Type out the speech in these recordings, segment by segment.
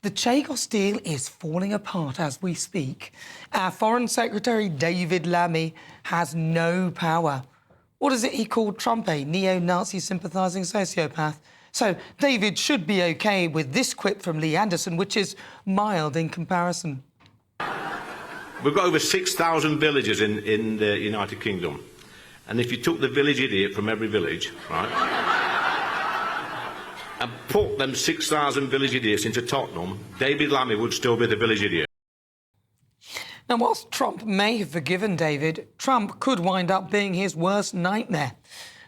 The Chagos deal is falling apart as we speak. Our Foreign Secretary, David Lammy, has no power. What is it he called Trump, a neo-Nazi sympathising sociopath? So David should be OK with this quip from Lee Anderson, which is mild in comparison. We've got over 6,000 villages in the United Kingdom. And if you took the village idiot from every village, right, and put them 6,000 village idiots into Tottenham, David Lammy would still be the village idiot. Now, whilst Trump may have forgiven David, Trump could wind up being his worst nightmare.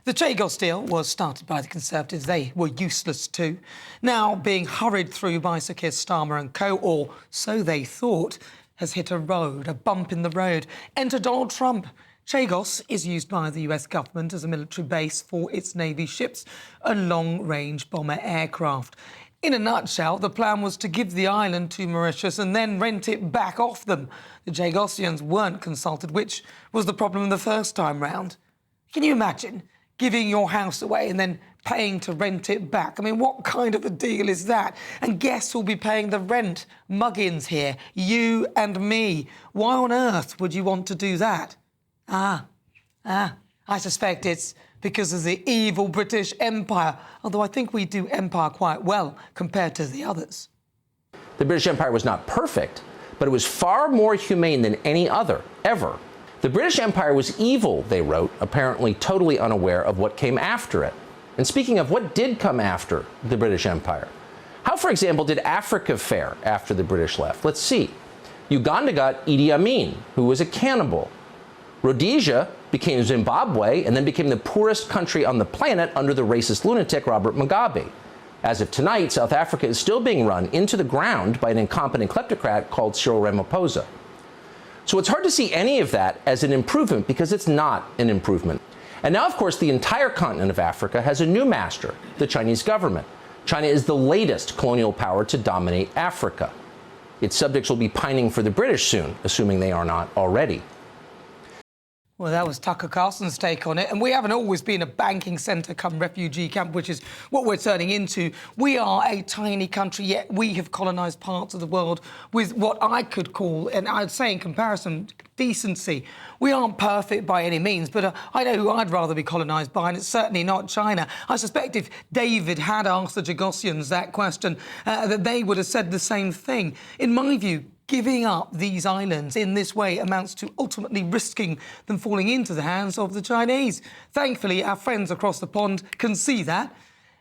The Chagos deal was started by the Conservatives. They were useless too. Now being hurried through by Sir Keir Starmer and co, or so they thought, has hit a bump in the road. Enter Donald Trump. Chagos is used by the US government as a military base for its Navy ships, a long-range bomber aircraft. In a nutshell, the plan was to give the island to Mauritius and then rent it back off them. The Chagosians weren't consulted, which was the problem the first time round. Can you imagine giving your house away and then paying to rent it back? I mean, what kind of a deal is that? And guess who'll be paying the rent? Muggins here, you and me. Why on earth would you want to do that? I suspect it's because of the evil British Empire, although I think we do empire quite well compared to the others. The British Empire was not perfect, but it was far more humane than any other, ever. The British Empire was evil, they wrote, apparently totally unaware of what came after it. And speaking of what did come after the British Empire, how, for example, did Africa fare after the British left? Let's see. Uganda got Idi Amin, who was a cannibal. Rhodesia became Zimbabwe and then became the poorest country on the planet under the racist lunatic Robert Mugabe. As of tonight, South Africa is still being run into the ground by an incompetent kleptocrat called Cyril Ramaphosa. So it's hard to see any of that as an improvement because it's not an improvement. And now, of course, the entire continent of Africa has a new master, the Chinese government. China is the latest colonial power to dominate Africa. Its subjects will be pining for the British soon, assuming they are not already. Well, that was Tucker Carlson's take on it. And we haven't always been a banking centre come refugee camp, which is what we're turning into. We are a tiny country, yet we have colonised parts of the world with what I could call, and I'd say in comparison, decency. We aren't perfect by any means, but I know who I'd rather be colonised by, and it's certainly not China. I suspect if David had asked the Chagosians that question, that they would have said the same thing. In my view, giving up these islands in this way amounts to ultimately risking them falling into the hands of the Chinese. Thankfully, our friends across the pond can see that.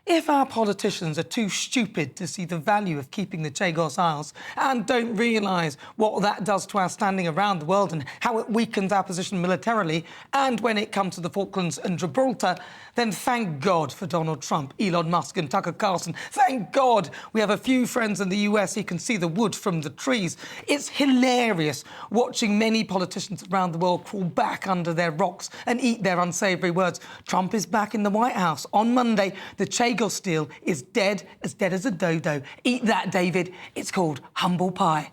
If our politicians are too stupid to see the value of keeping the Chagos Isles and don't realise what that does to our standing around the world and how it weakens our position militarily, and when it comes to the Falklands and Gibraltar, then thank God for Donald Trump, Elon Musk and Tucker Carlson. Thank God we have a few friends in the US who can see the wood from the trees. It's hilarious watching many politicians around the world crawl back under their rocks and eat their unsavoury words. Trump is back in the White House. On Monday, the Chagos deal is dead as a dodo. Eat that, David. It's called humble pie.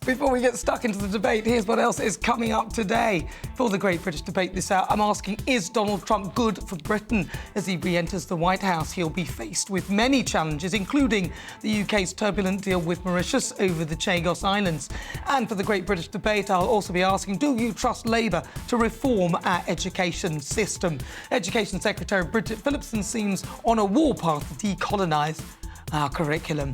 Before we get stuck into the debate, here's what else is coming up today. For the Great British Debate this hour, I'm asking, is Donald Trump good for Britain? As he re-enters the White House, he'll be faced with many challenges, including the UK's turbulent deal with Mauritius over the Chagos Islands. And for the Great British Debate, I'll also be asking, do you trust Labour to reform our education system? Education Secretary Bridget Phillipson seems on a warpath to decolonise our curriculum.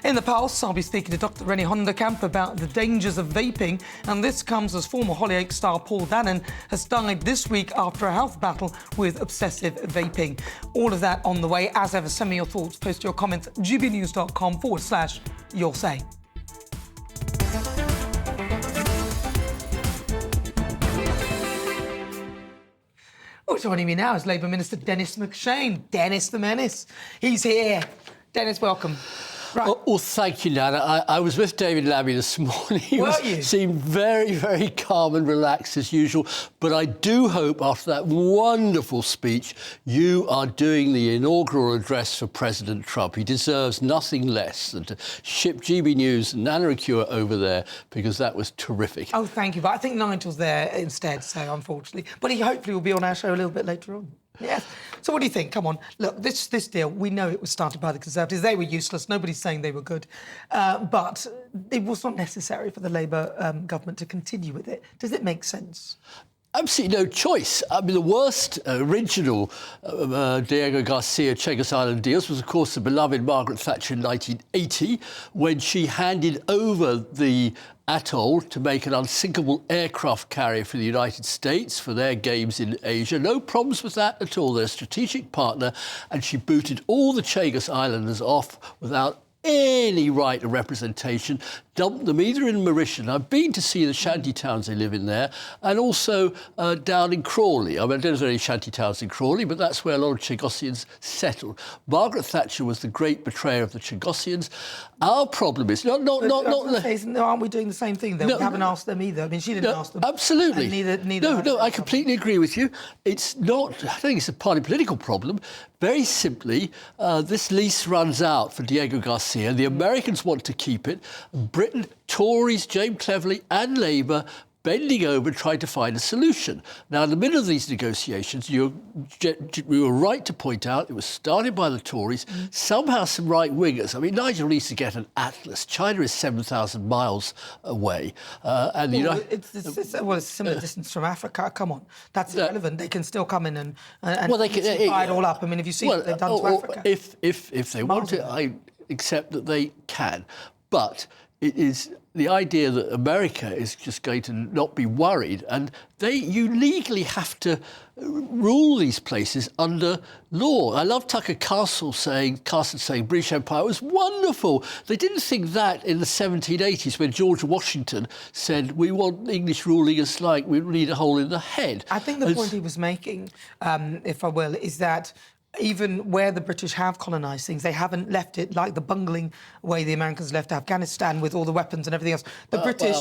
In the Pulse, I'll be speaking to Dr. Rennie Honderkamp about the dangers of vaping, and this comes as former Hollyoaks star Paul Dannon has died this week after a health battle with obsessive vaping. All of that on the way. As ever, send me your thoughts, post your comments at gbnews.com/your say. Oh, joining me now is Labour Minister Dennis McShane. Dennis the Menace. He's here. Dennis, welcome. Right. Well, thank you, Nana. I was with David Lammy this morning. He seemed very, very calm and relaxed as usual. But I do hope after that wonderful speech, you are doing the inaugural address for President Trump. He deserves nothing less than to ship GB News and Nana Akua over there, because that was terrific. Oh, thank you. But I think Nigel's there instead, so unfortunately. But he hopefully will be on our show a little bit later on. Yes. So what do you think? Come on. Look, this deal, we know it was started by the Conservatives. They were useless. Nobody's saying they were good. But it was not necessary for the Labour government to continue with it. Does it make sense? Absolutely no choice. I mean, the worst original Diego Garcia Chagos Island deals was, of course, the beloved Margaret Thatcher in 1980, when she handed over the atoll to make an unsinkable aircraft carrier for the United States for their games in Asia. No problems with that at all. They're a strategic partner, and she booted all the Chagos Islanders off without any right of representation, dumped them either in Mauritius. I've been to see the shanty towns they live in there, and also down in Crawley. I mean, I don't know if there are any shanty towns in Crawley, but that's where a lot of Chagosians settled. Margaret Thatcher was the great betrayer of the Chagosians. Our problem is aren't we doing the same thing, though? We haven't asked them either. I mean, she didn't ask them. Absolutely. And neither I completely agree with you. It's not, I think it's a party political problem. Very simply, this lease runs out for Diego Garcia. The Americans want to keep it. Britain, Tories, James Cleverly and Labour bending over trying to find a solution. Now, in the middle of these negotiations, we were right to point out it was started by the Tories, somehow some right-wingers. I mean, Nigel needs to get an atlas. China is 7,000 miles away. And it's a similar distance from Africa. Come on. That's irrelevant. They can still come in and they can divide it all up. I mean, if you see what they've done to Africa. If they want to, I accept that they can. But it is the idea that America is just going to not be worried, and you legally have to rule these places under law. I love Tucker Carlson saying British Empire was wonderful. They didn't think that in the 1780s when George Washington said, we want English ruling us like we need a hole in the head. I think the point he was making, if I will, is that even where the British have colonised things, they haven't left it like the bungling way the Americans left Afghanistan with all the weapons and everything else. The British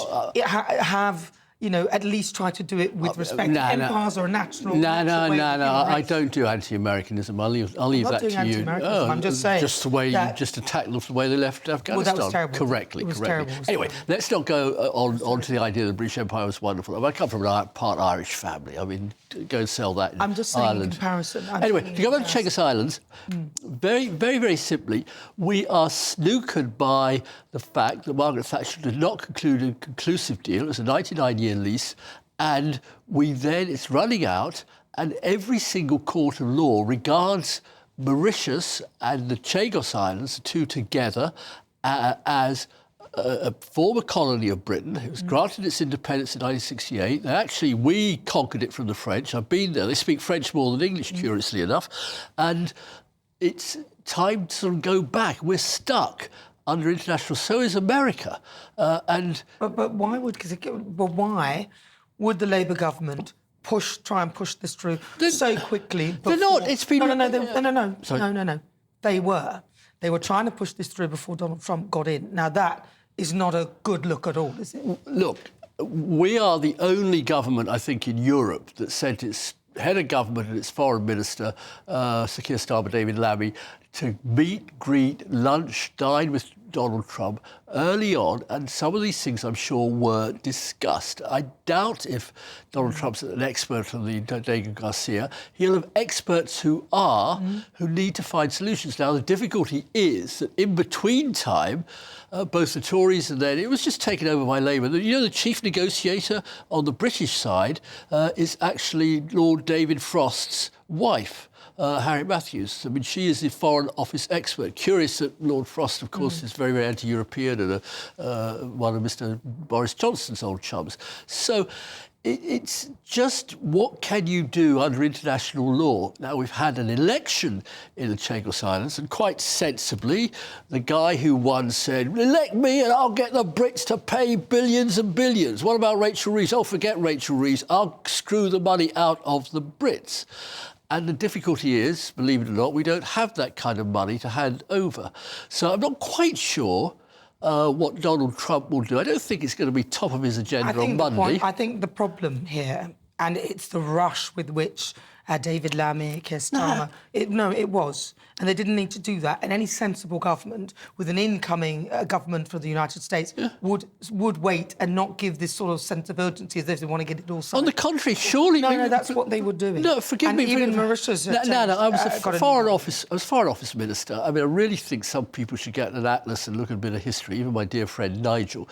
have, at least tried to do it with respect. Empires are a natural. No. I don't do anti-Americanism. I'll leave that to you. I'm just saying. Just the way you just attacked them the way they left Afghanistan. Well, that was terrible. Correctly. Terrible. Anyway, let's not go on to the idea that the British Empire was wonderful. I come from a part Irish family. I mean, go and sell that in I'm just saying Ireland. in comparison. Anyway, to go back to Chagos Islands, very, very, very simply, we are snookered by the fact that Margaret Thatcher did not conclude a conclusive deal. It was a 99-year lease, and it's running out, and every single court of law regards Mauritius and the Chagos Islands, the two together, as a former colony of Britain. It was granted its independence in 1968. We conquered it from the French. I've been there. They speak French more than English, curiously enough. And it's time to sort of go back. We're stuck under international. So is America. But why would the Labour government try and push this through so quickly? They're not. It's been No. They were trying to push this through before Donald Trump got in. Now that is not a good look at all, is it? Look, we are the only government, I think, in Europe that sent its head of government and its foreign minister, Sir Keir Starmer, David Lammy, to meet, greet, lunch, dine with Donald Trump early on, and some of these things, I'm sure, were discussed. I doubt if Donald Trump's an expert on the Diego Garcia. He'll have experts who need to find solutions. Now, the difficulty is that in between time, both the Tories and then it was just taken over by Labour. The chief negotiator on the British side is actually Lord David Frost's wife. Harriet Matthews. I mean, she is the Foreign Office expert. Curious that Lord Frost, of course, is very, very anti-European and one of Mr. Boris Johnson's old chums. So it's just what can you do under international law? Now, we've had an election in the Chagos Islands, and quite sensibly, the guy who won said, elect me and I'll get the Brits to pay billions and billions. What about Rachel Reeves? Oh, forget Rachel Reeves. I'll screw the money out of the Brits. And the difficulty is, believe it or not, we don't have that kind of money to hand over. So I'm not quite sure what Donald Trump will do. I don't think it's going to be top of his agenda on Monday. I think the problem here, and it's the rush with which David Lammy, Keir Starmer. No, it was. And they didn't need to do that. And any sensible government with an incoming government for the United States would wait and not give this sort of sense of urgency as if they want to get it all signed. On the contrary, surely... No, that's what they were doing. No, forgive me. Even Mauritius... I was a foreign office minister. I mean, I really think some people should get an atlas and look at a bit of history, even my dear friend Nigel.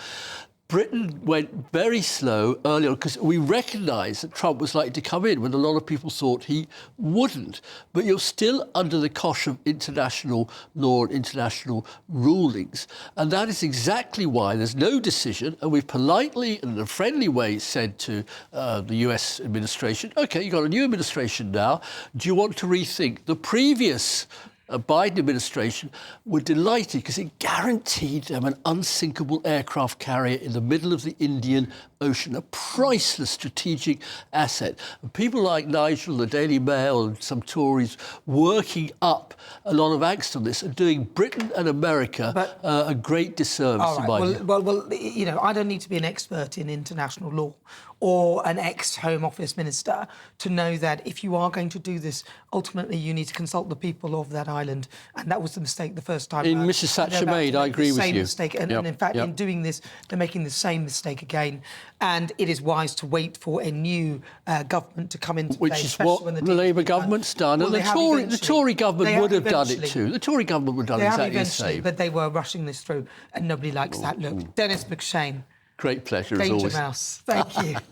Britain went very slow early on because we recognised that Trump was likely to come in when a lot of people thought he wouldn't. But you're still under the cosh of international law and international rulings. And that is exactly why there's no decision. And we've politely and in a friendly way said to the US administration, OK, you've got a new administration now. Do you want to rethink the previous Biden administration? Were delighted because it guaranteed them an unsinkable aircraft carrier in the middle of the Indian Ocean, a priceless strategic asset. And people like Nigel, the Daily Mail and some Tories working up a lot of angst on this and doing Britain and America a great disservice. Well, you know, I don't need to be an expert in international law or an ex-Home Office minister to know that if you are going to do this, ultimately you need to consult the people of that island. And that was the mistake the first time. Mrs Thatcher made, I agree with you. Mistake. And in fact, in doing this, they're making the same mistake again. And it is wise to wait for a new government to come into place. Which is what the Labour government's done. Well, and the Tory government would have done it too. The Tory government would have done exactly the same. But they were rushing this through, and nobody likes that look. Dennis McShane. Great pleasure, as Danger always. Mouse. Thank you.